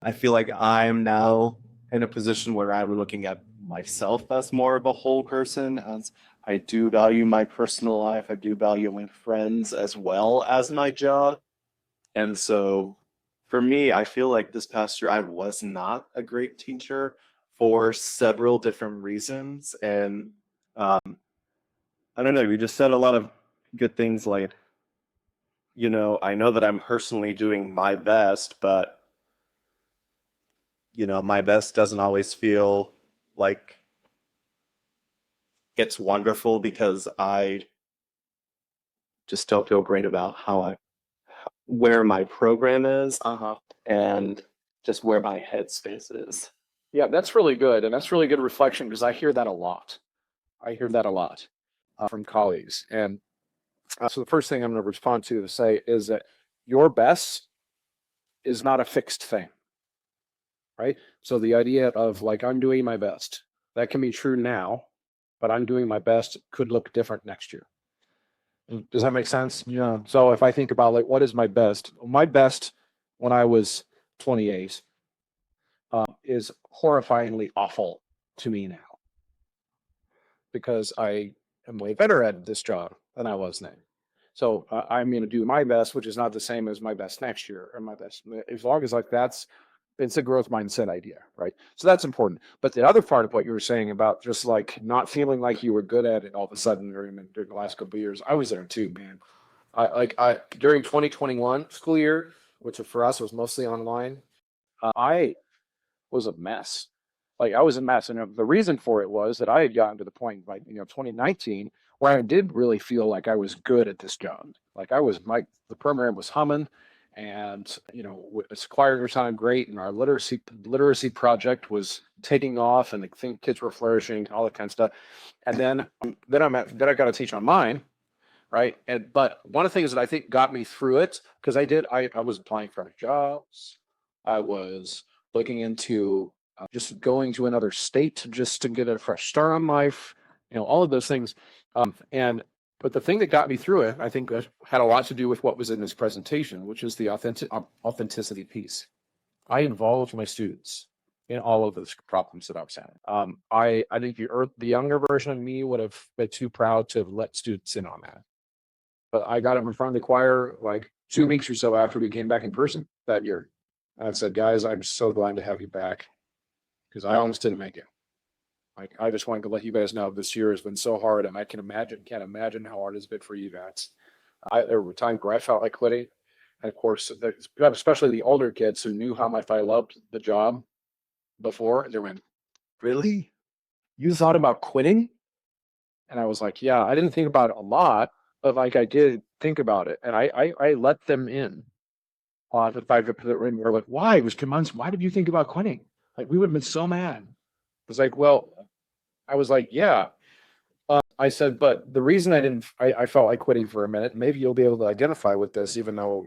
I feel like I'm now in a position where I'm looking at myself as more of a whole person, as I do value my personal life, I do value my friends as well as my job. And so for me, I feel like this past year I was not a great teacher for several different reasons. And I don't know, you just said a lot of good things like, I know that I'm personally doing my best, but my best doesn't always feel like it's wonderful because I just don't feel great about where my program is Uh-huh. and just where my headspace is. Yeah, that's really good. And that's really good reflection because I hear that a lot. I hear that a lot from colleagues. And so the first thing I'm going to respond to say is that your best is not a fixed thing, right? So the idea of like, I'm doing my best, that can be true now, but I'm doing my best could look different next year. Does that make sense? Yeah. So if I think about like, what is my best? My best when I was 28 is horrifyingly awful to me now because I am way better at this job than I was then. So I'm going to do my best, which is not the same as my best next year or my best. As long as like it's a growth mindset idea, right? So that's important. But the other part of what you were saying about just like not feeling like you were good at it all of a sudden during the last couple of years, I was there too, man. I during 2021 school year, which for us was mostly online, I was a mess. Like I was a mess, and the reason for it was that I had gotten to the point by 2019 where I did really feel like I was good at this job. Like the program was humming, and its choir sounded great, and our literacy project was taking off, and I think kids were flourishing, all that kind of stuff. And then I got to teach online, right? But one of the things that I think got me through it because I was applying for other jobs, I was looking into just going to another state just to get a fresh start on life, all of those things. And but the thing that got me through it, I think, had a lot to do with what was in this presentation, which is the authenticity piece. I involved my students in all of those problems that I was having. I think the younger version of me would have been too proud to let students in on that. But I got up in front of the choir like 2 weeks or so after we came back in person that year. And I said, guys, I'm so glad to have you back because I almost didn't make it. Like I just wanted to let you guys know this year has been so hard, and I can't imagine how hard it's been for you guys. There were times where I felt like quitting, and of course, especially the older kids who knew how much I loved the job before, they went, "Really? You thought about quitting?" And I was like, "Yeah, I didn't think about it a lot, but like I did think about it, and I let them in on the fact that we're like, why? It was 2 months. Why did you think about quitting? Like we would have been so mad." It's like, well, I was like, yeah. I said, but the reason I felt like quitting for a minute. Maybe you'll be able to identify with this, even though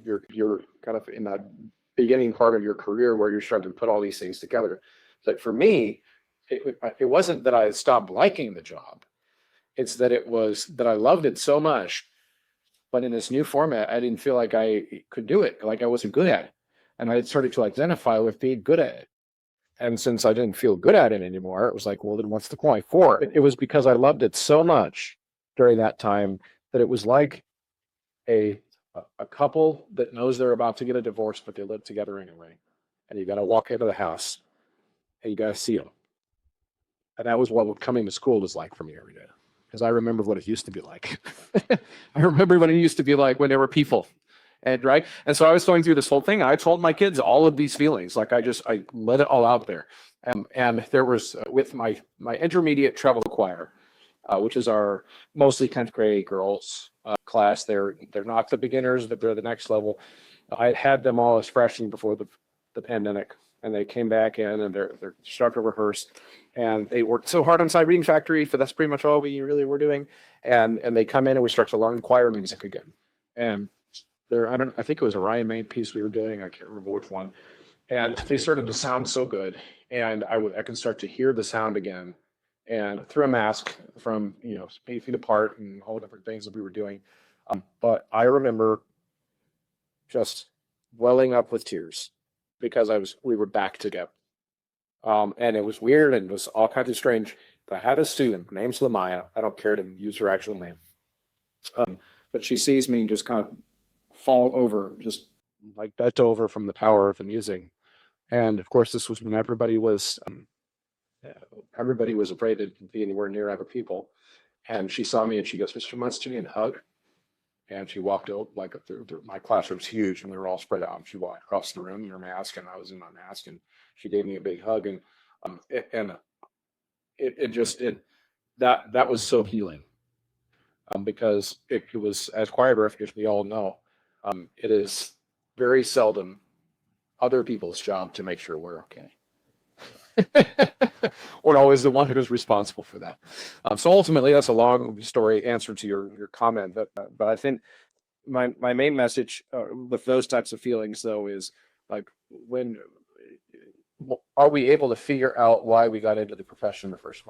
you're kind of in that beginning part of your career where you're starting to put all these things together. It's like for me, it wasn't that I stopped liking the job. It's that it was that I loved it so much, but in this new format, I didn't feel like I could do it, like I wasn't good at it. And I started to identify with being good at it. And since I didn't feel good at it anymore, it was like, well, then what's the point for it? It was because I loved it so much during that time that it was like a a couple that knows they're about to get a divorce, but they live together anyway. And you got to walk into the house and you got to see them. And that was what coming to school was like for me every day. Because I remember what it used to be like. I remember what it used to be like when there were people. And right. And so I was going through this whole thing. I told my kids all of these feelings. Like I let it all out there. And there was with my intermediate treble choir, which is our mostly 10th grade girls class. They're not the beginners, but they're the next level. I had them all as freshmen before the pandemic, and they came back in and they're starting to rehearse. And they worked so hard on Side Reading Factory, for that's pretty much all we really were doing. And they come in and we start to learn choir music again. And I think it was a Ryan Main piece we were doing. I can't remember which one. And they started to sound so good. And I could start to hear the sound again. And through a mask from, 8 feet apart and all the different things that we were doing. But I remember just welling up with tears because we were back together. And it was weird and it was all kinds of strange. But I had a student, her name's Lamaya. I don't care to use her actual name. But she sees me just kind of fall over, just like bent over from the power of the music. And of course, this was when everybody was afraid to be anywhere near other people. And she saw me and she goes, "Mr. Munson, and hug." And she walked out like my classroom's huge and we were all spread out. And she walked across the room in her mask and I was in my mask and she gave me a big hug and that was so healing because it was, as choreographers we all know, it is very seldom other people's job to make sure we're okay. We're always the one who's responsible for that. So ultimately, that's a long story answer to your comment. But I think my main message with those types of feelings, though, is like when are we able to figure out why we got into the profession in the first place?